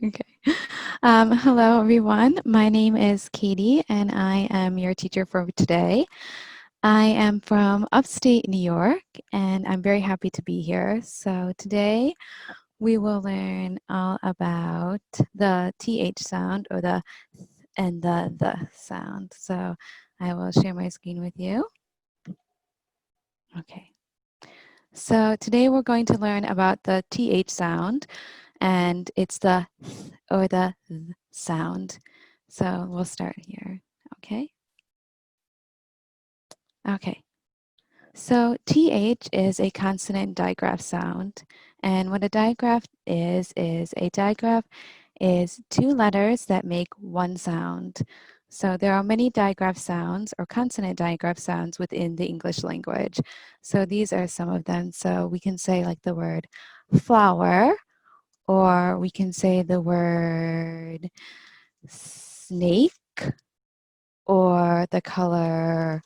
Okay. Hello, everyone. My name is Katie, and I am your teacher for today. I am from upstate New York, and I'm very happy to be here. So today we will learn all about the TH sound or the th and the sound. So I will share my screen with you. Okay. So today we're going to learn about the TH sound, and it's the th or the th sound. So we'll start here, okay? Okay, so TH is a consonant digraph sound, and what a digraph is a digraph is two letters that make one sound. So there are many digraph sounds or consonant digraph sounds within the English language. So these are some of them. So we can say like the word flower, or we can say the word snake, or the color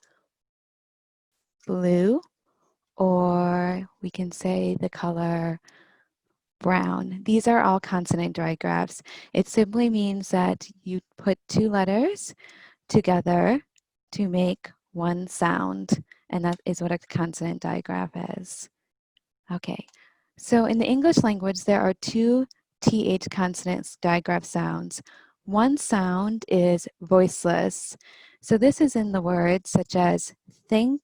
blue, or we can say the color brown. These are all consonant digraphs. It simply means that you put two letters together to make one sound, and that is what a consonant digraph is. Okay, so in the English language, there are two TH consonant digraph sounds. One sound is voiceless. So this is in the words such as think,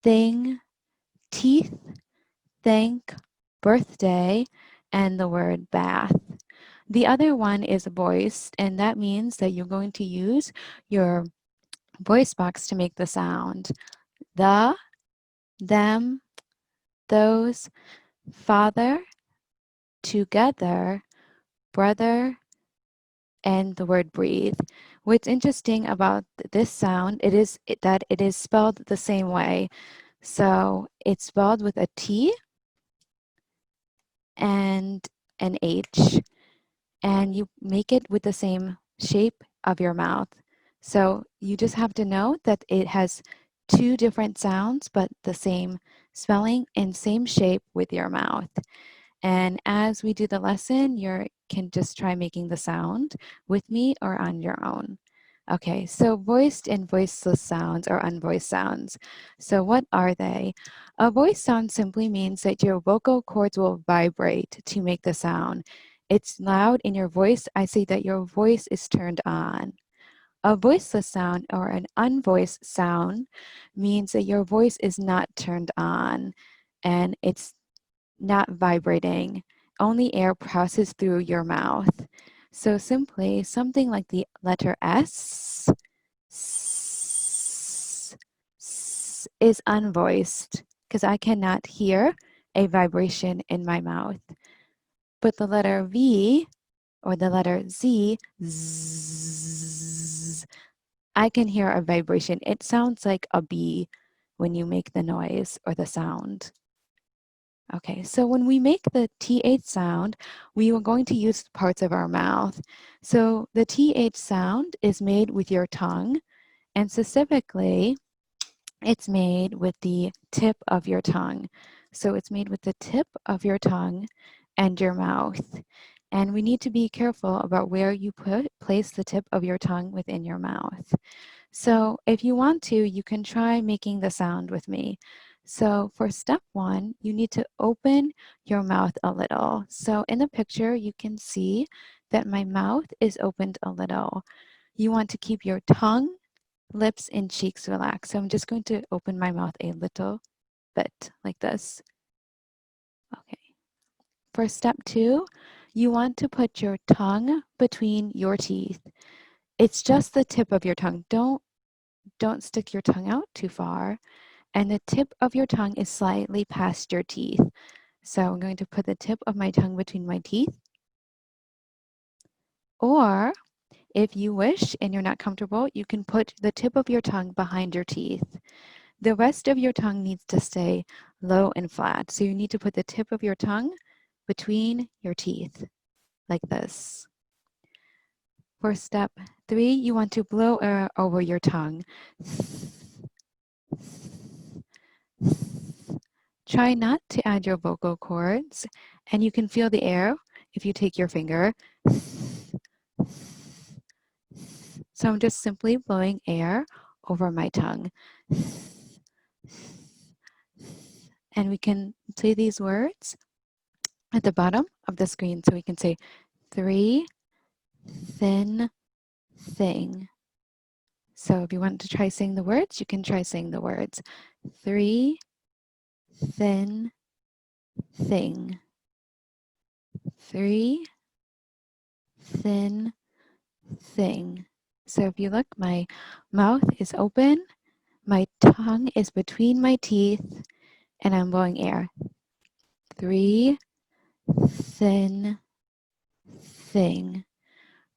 thing, teeth, thank, birthday, and the word bath. The other one is voiced, and that means that you're going to use your voice box to make the sound. The, them, those, father, together, brother, and the word breathe. What's interesting about this sound, that it is spelled the same way. So it's spelled with a T and an H, and you make it with the same shape of your mouth. So you just have to know that it has two different sounds, but the same spelling and same shape with your mouth. And as we do the lesson, you can just try making the sound with me or on your own. Okay, so voiced and voiceless sounds or unvoiced sounds. So what are they? A voiced sound simply means that your vocal cords will vibrate to make the sound. It's loud in your voice. I say that your voice is turned on. A voiceless sound or an unvoiced sound means that your voice is not turned on and it's not vibrating. Only air passes through your mouth. So simply something like the letter S, is unvoiced because I cannot hear a vibration in my mouth. But the letter V or the letter Z, I can hear a vibration. It sounds like a bee when you make the noise or the sound. Okay, so when we make the TH sound, we are going to use parts of our mouth. So the TH sound is made with your tongue, and specifically, it's made with the tip of your tongue. So it's made with the tip of your tongue and your mouth. And we need to be careful about where you place the tip of your tongue within your mouth. So if you want to, you can try making the sound with me. So for step one, you need to open your mouth a little. So in the picture, you can see that my mouth is opened a little. You want to keep your tongue, lips, and cheeks relaxed. So I'm just going to open my mouth a little bit like this. Okay. For step two, you want to put your tongue between your teeth. It's just the tip of your tongue. Don't stick your tongue out too far. And the tip of your tongue is slightly past your teeth. So I'm going to put the tip of my tongue between my teeth. Or if you wish and you're not comfortable, you can put the tip of your tongue behind your teeth. The rest of your tongue needs to stay low and flat. So you need to put the tip of your tongue between your teeth like this. For step three, you want to blow air over your tongue. Try not to add your vocal cords, and you can feel the air if you take your finger. So I'm just simply blowing air over my tongue. And we can say these words at the bottom of the screen. So we can say 3 thin thing. So if you want to try saying the words, you can try saying the words. 3 thin thing. 3 thin thing. So if you look, my mouth is open, my tongue is between my teeth, and I'm blowing air. 3 thin thing.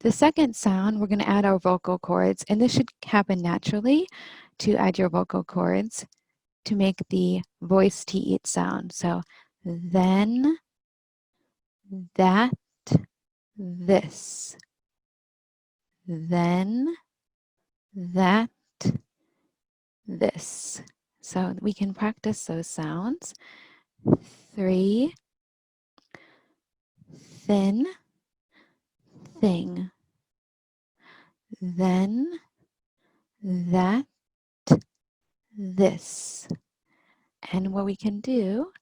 The second sound, we're going to add our vocal cords, and this should happen naturally to add your vocal cords to make the voice TH sound. So then, that, this. Then, that, this. So we can practice those sounds. 3 thin thing. Then, that, this. And what we can do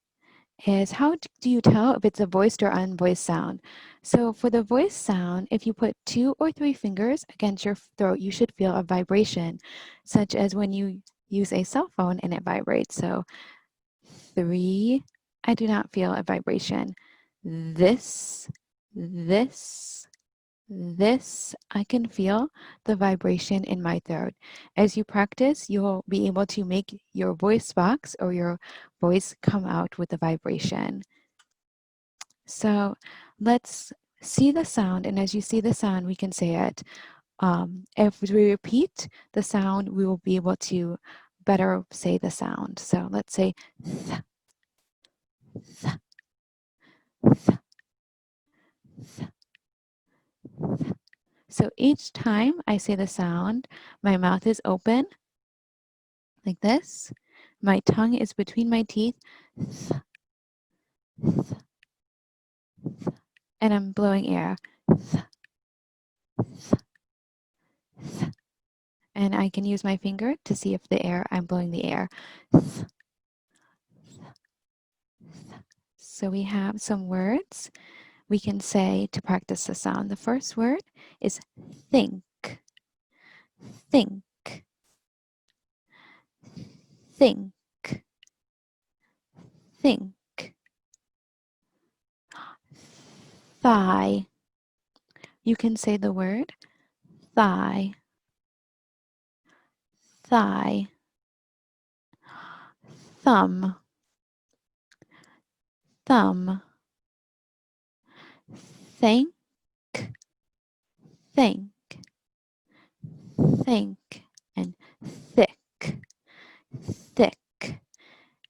is, how do you tell if it's a voiced or unvoiced sound? So for the voiced sound, if you put 2 or 3 fingers against your throat, you should feel a vibration, such as when you use a cell phone and it vibrates. So 3, I do not feel a vibration. This, this, I can feel the vibration in my throat. As you practice, you'll be able to make your voice box or your voice come out with a vibration. So let's see the sound, and as you see the sound, we can say it. If we repeat the sound, we will be able to better say the sound. So let's say th, th, th, th, th. So each time I say the sound, my mouth is open like this. My tongue is between my teeth. Th, th, th, and I'm blowing air. Th, th, th. And I can use my finger to see if I'm blowing the air. Th, th. So we have some words we can say to practice the sound. The first word is think, think, think, think. Thigh. You can say the word thigh, thigh. Thumb, thumb. Think, think, think. And thick, thick.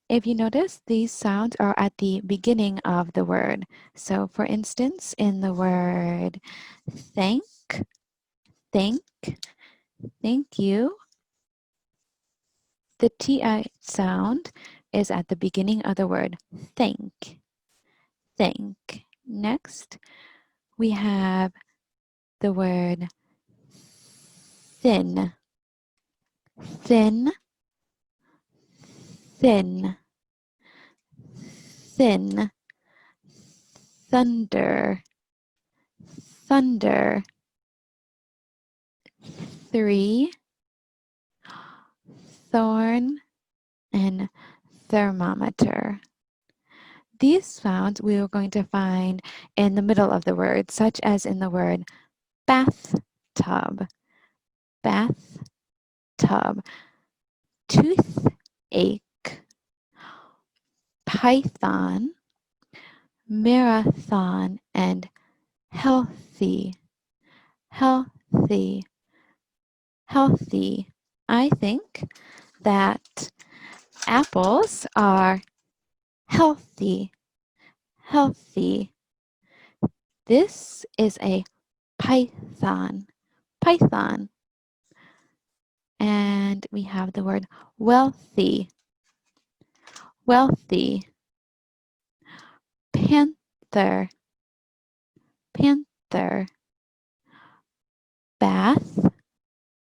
If you notice, these sounds are at the beginning of the word. So for instance, in the word thank, thank, thank you, the TI sound is at the beginning of the word thank, thank. Next, we have the word thin, thin, thin, thin. Thunder, thunder. 3, thorn, and thermometer. These sounds we are going to find in the middle of the word, such as in the word bathtub, bathtub, toothache, python, marathon, and healthy, healthy, healthy. I think that apples are healthy, healthy. This is a python, python. And we have the word wealthy, wealthy. Panther, panther, bath,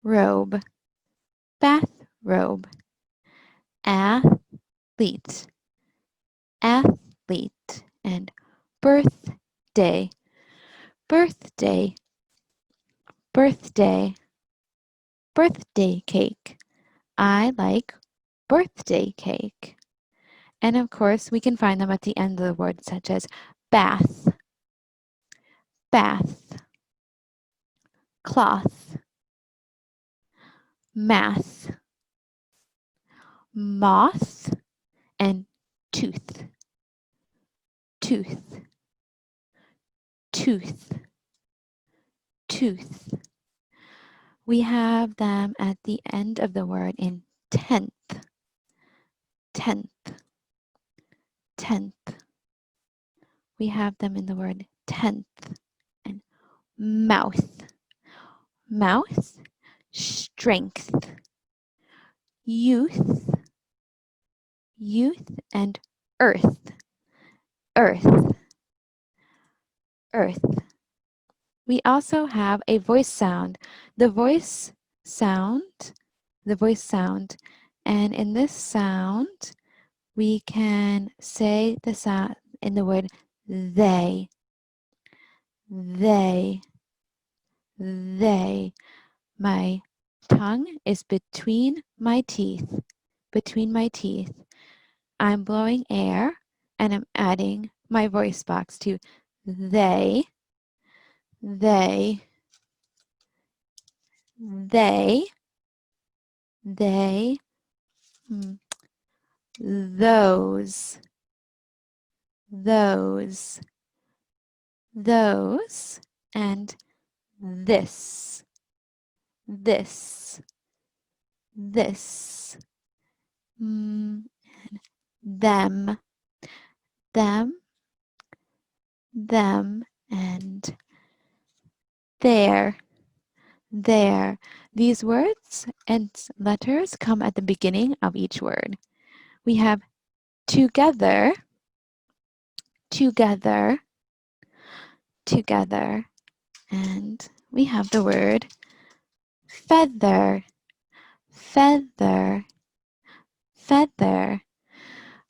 robe, bathrobe, athlete, athlete, and birthday, birthday, birthday, birthday cake. I like birthday cake. And of course, we can find them at the end of the word, such as bath, bath, cloth, math, moth, and tooth, tooth, tooth, tooth. We have them at the end of the word in tenth, tenth, tenth. We have them in the word tenth. And mouth, mouth, strength, youth, youth, and earth, earth, earth. We also have a voice sound. The voice sound, the voice sound. And in this sound, we can say the sound in the word they, they, they. My tongue is between my teeth, between my teeth. I'm blowing air and I'm adding my voice box to they, they, they, they, those, those, those, and this, this, this, and them, them, them, and there, there. These words and letters come at the beginning of each word. We have together, together, together, and we have the word feather, feather, feather,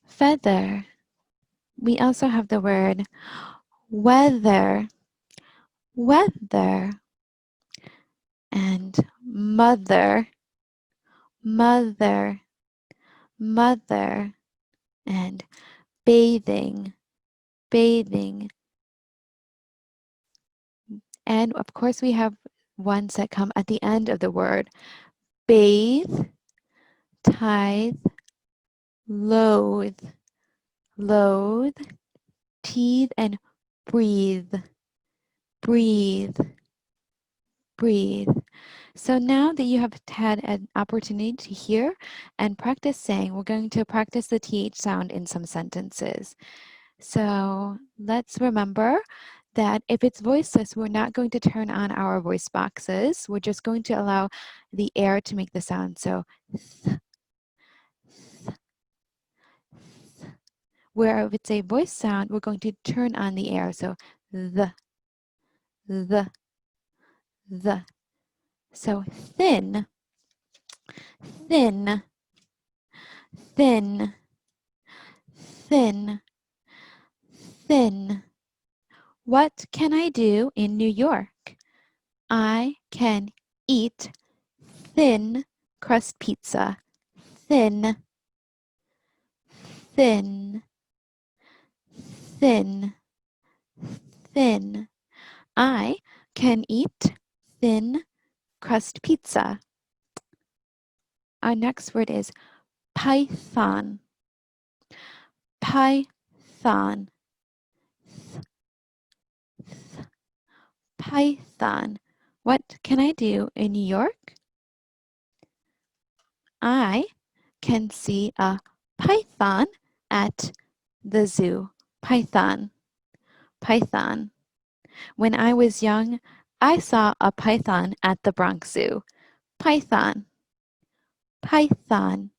feather. We also have the word weather, weather, and mother, mother, mother, and bathing, bathing. And of course, we have ones that come at the end of the word bathe, tithe, loathe, loathe, teeth, and breathe, breathe, breathe. So now that you have had an opportunity to hear and practice saying, we're going to practice the TH sound in some sentences. So let's remember that if it's voiceless, we're not going to turn on our voice boxes. We're just going to allow the air to make the sound. So th, th, th. Where if it's a voice sound, we're going to turn on the air. So the, the, the. So thin, thin, thin, thin, thin. What can I do in New York? I can eat thin crust pizza. Thin, thin, thin, thin. I can eat thin crust pizza. Our next word is python. Python. Python. What can I do in New York? I can see a python at the zoo. Python. Python. When I was young, I saw a python at the Bronx Zoo. Python. Python.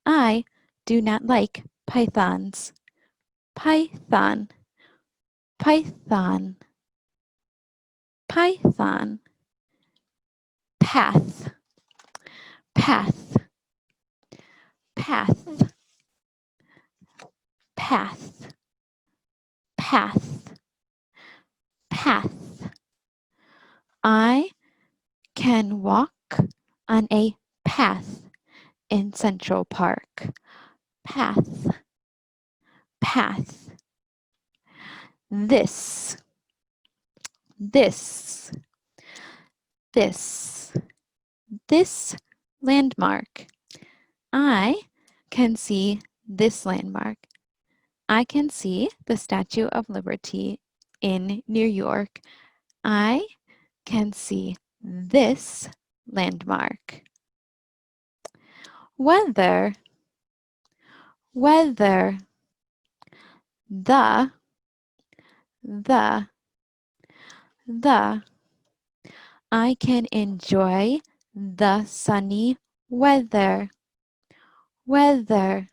I do not like pythons. Python. Python. python, path, path, path, path, path, path. I can walk on a path in Central Park. Path, path. This, this, this landmark. I can see this landmark. I can see the Statue of Liberty in New York. I can see this landmark. Weather, weather, the, the. I can enjoy the sunny weather, weather,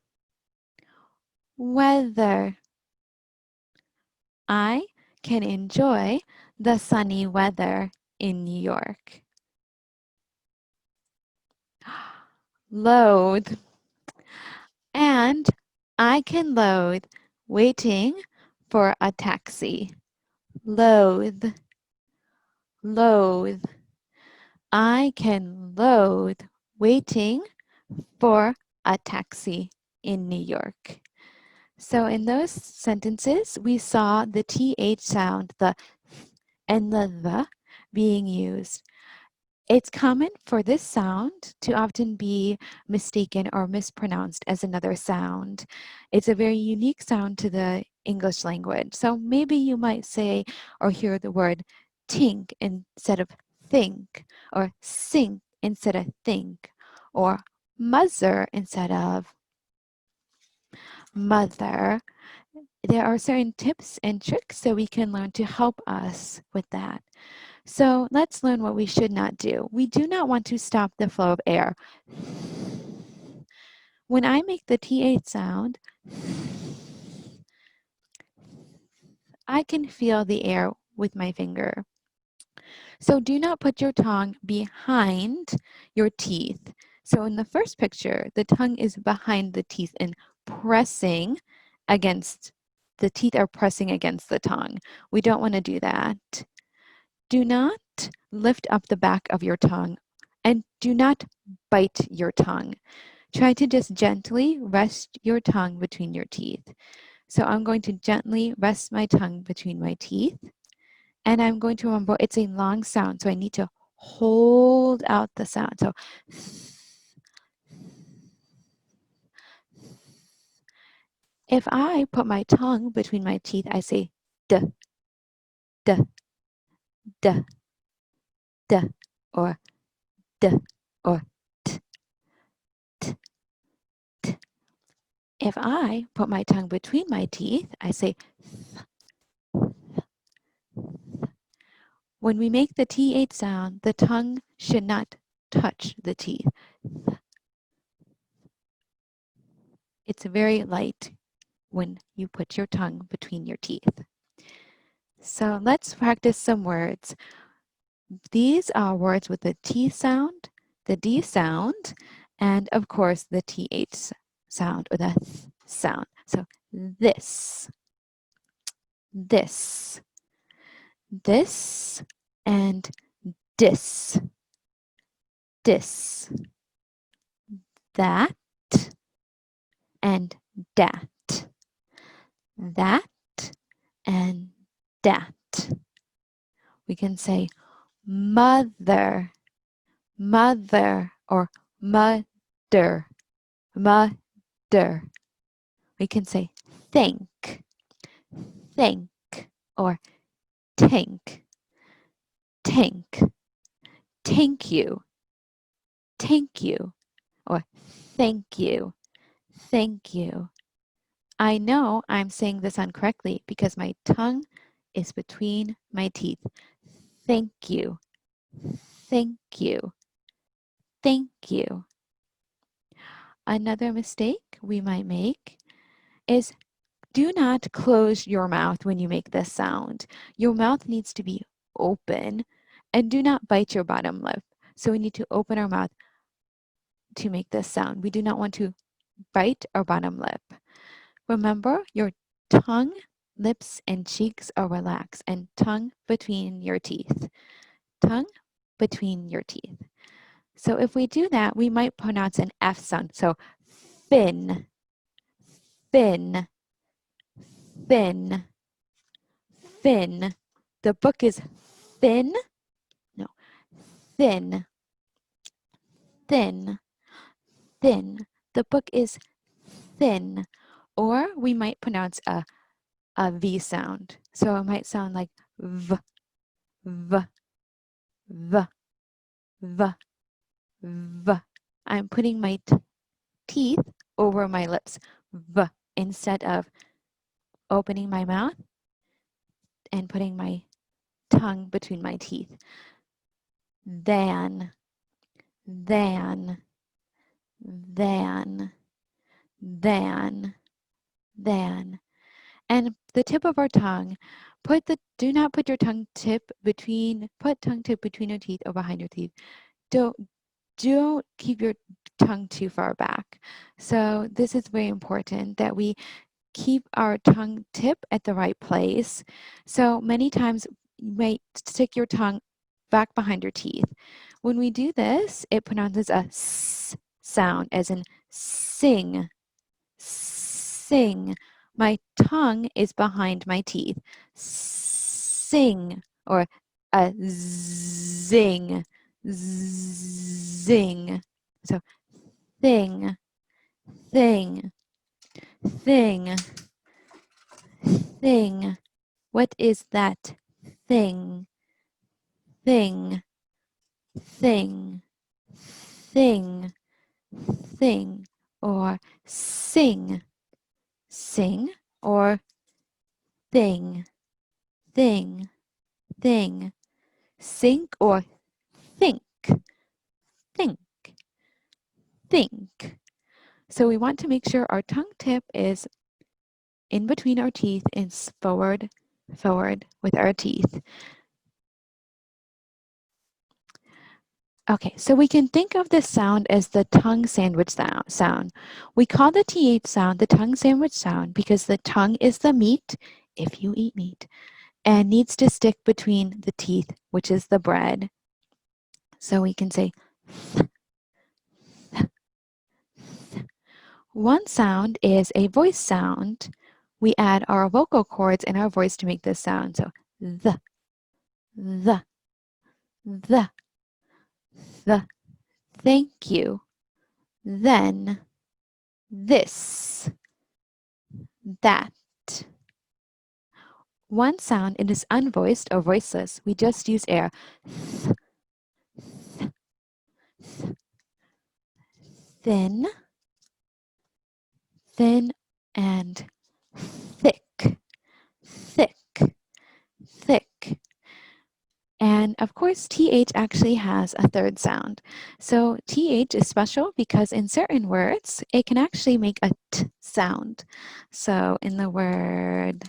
weather. I can enjoy the sunny weather in New York. Load. And I can load waiting for a taxi. Load, load. I can load waiting for a taxi in New York. So in those sentences, we saw the TH sound, the th and the being used. It's common for this sound to often be mistaken or mispronounced as another sound. It's a very unique sound to the English language. So maybe you might say or hear the word tink instead of think, or sink instead of think, or mother instead of mother. There are certain tips and tricks that we can learn to help us with that. So let's learn what we should not do. We do not want to stop the flow of air. When I make the TH sound, I can feel the air with my finger. So do not put your tongue behind your teeth. So in the first picture, the tongue is behind the teeth and pressing against, the teeth are pressing against the tongue. We don't want to do that. Do not lift up the back of your tongue and do not bite your tongue. Try to just gently rest your tongue between your teeth. So I'm going to gently rest my tongue between my teeth, and I'm going to remember it's a long sound, so I need to hold out the sound. So if I put my tongue between my teeth, I say d, d, d, d, or d, or t, t, t. If I put my tongue between my teeth, I say th. When we make the TH sound, the tongue should not touch the teeth. It's very light when you put your tongue between your teeth. So let's practice some words. These are words with the T sound, the D sound, and of course the TH sound or the th sound. So this, this, this, and dis, dis, that, and dat, that, and dat. We can say mother, mother, or mudder, mudder. We can say think, think, or tank, tank, thank you, or thank you, thank you. I know I'm saying this incorrectly because my tongue is between my teeth. Thank you, thank you, thank you. Another mistake we might make is do not close your mouth when you make this sound. Your mouth needs to be open and do not bite your bottom lip. So we need to open our mouth to make this sound. We do not want to bite our bottom lip. Remember, your tongue, lips, and cheeks are relaxed, and tongue between your teeth. Tongue between your teeth. So if we do that, we might pronounce an F sound. So thin, thin, thin, thin. The book is thin. No, thin, thin, thin. The book is thin. Or we might pronounce a V sound. So it might sound like V, V, V, V, V. I'm putting my teeth over my lips, V, instead of opening my mouth and putting my tongue between my teeth. Than, than, than, than, than. And the tip of our tongue, do not put your tongue tip between your teeth or behind your teeth. Don't keep your tongue too far back. So this is very important that we keep our tongue tip at the right place. So many times you might stick your tongue back behind your teeth. When we do this, it pronounces a S sound, as in sing, sing. My tongue is behind my teeth. Sing, or a zing, zing. So thing, thing, thing, thing. What is that thing? Thing, thing, thing, thing, or sing, sing, or thing, thing, thing, sink, or think, think, think. So we want to make sure our tongue tip is in between our teeth and forward, forward with our teeth. Okay, so we can think of this sound as the tongue sandwich sound. We call the TH sound the tongue sandwich sound because the tongue is the meat, if you eat meat, and needs to stick between the teeth, which is the bread. So we can say th, th, th. One sound is a voice sound. We add our vocal cords in our voice to make this sound. So the, the, the, the. Thank you. Then, this, that. One sound it is unvoiced or voiceless. We just use air. Th, th, th. Thin, thin, and thick, thick, thick. And of course, TH actually has a third sound. So TH is special because in certain words, it can actually make a T sound. So in the word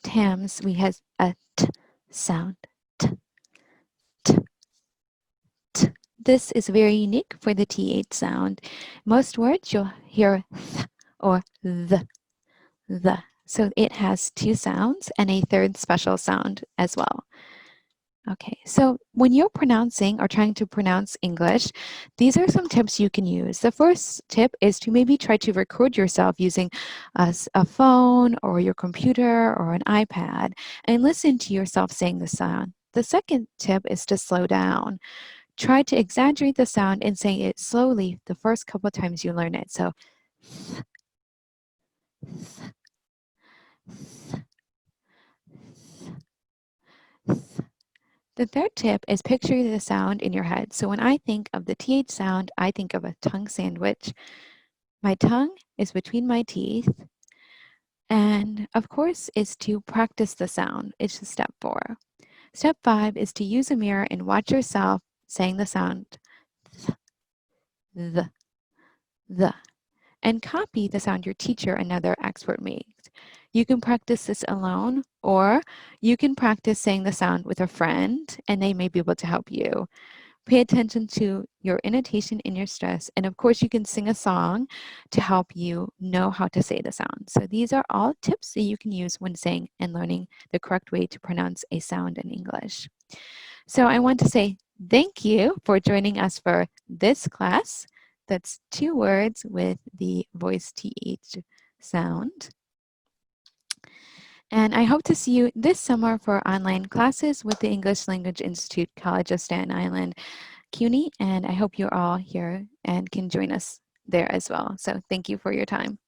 Thames, we have a T sound. T, T, T. This is very unique for the TH sound. Most words you'll hear th or the. So it has two sounds and a third special sound as well. Okay, so when you're pronouncing or trying to pronounce English, these are some tips you can use. The first tip is to maybe try to record yourself using a phone or your computer or an iPad and listen to yourself saying the sound. The second tip is to slow down. Try to exaggerate the sound and say it slowly the first couple of times you learn it. So, the third tip is picture the sound in your head. So when I think of the TH sound, I think of a tongue sandwich. My tongue is between my teeth. And of course, is to practice the sound. It's step 4. Step 5 is to use a mirror and watch yourself saying the sound th, the. and copy the sound your teacher, another expert, makes. You can practice this alone, or you can practice saying the sound with a friend, and they may be able to help you. Pay attention to your intonation and your stress. And of course, you can sing a song to help you know how to say the sound. So these are all tips that you can use when saying and learning the correct way to pronounce a sound in English. So I want to say thank you for joining us for this class. That's 2 words with the voice TH sound. And I hope to see you this summer for online classes with the English Language Institute College of Staten Island, CUNY, and I hope you're all here and can join us there as well. So thank you for your time.